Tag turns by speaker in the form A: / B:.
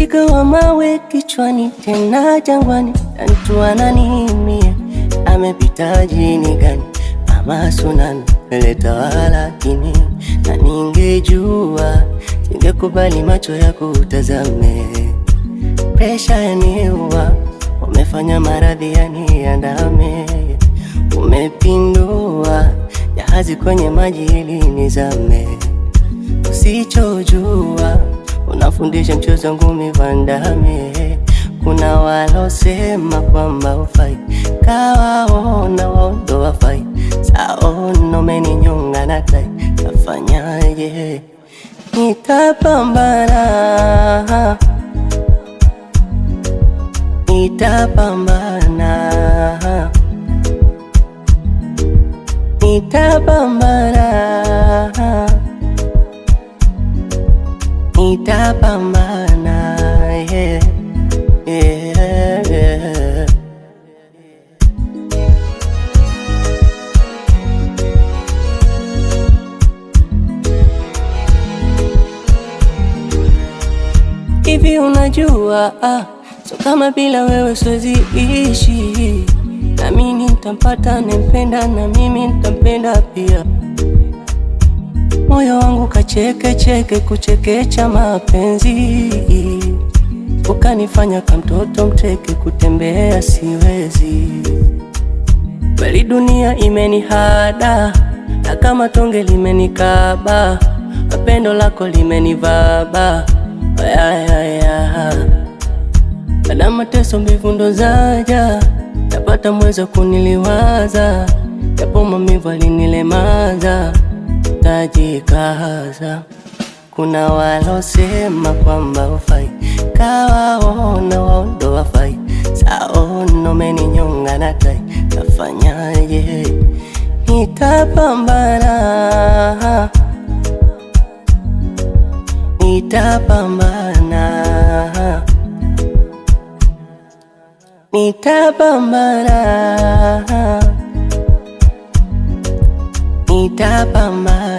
A: Mzigo wa mawe kichwani, tena jangwani, mtu ananimia, amepita jini gani? Ama sunami meleta walakini, na ningejua singekubali macho ya kutazame. Presha yaniua, umefanya maradhi yaniandame, umepindua jahazi kwenye maji ili nizame. Usichojua unafundisha mchezo ngumi vandame. Kuna walosema kwamba ufai, kawaona waondo wafai. Saona umeninyonga na tai, tafanyaje? Nitapambana, nitapambana, nitapambana, nitapambana, yeah, yeah, yeah. Hivi unajua, so kama bila wewe siwezi ishi. Na mimi nitampata nempenda, na mimi nitampenda pia. Moyo wangu kacheke cheke, kuchekecha mapenzi, ukanifanya kamtoto mteke, kutembea siwezi. Bali dunia imenihada, na kama tonge limenikaba, pendo lako limenivaba. Baada mateso mbivu ndo zaja, napata mweza kuniliwaza, japo maumivu alinilemaza, tajikaza. Kuna walosema kwamba ufai, kawaona waondo wafai. Saona umeninyonga na tai, tafanyaje? Nitapambana, nitapambana, nitapambana, nitapambana.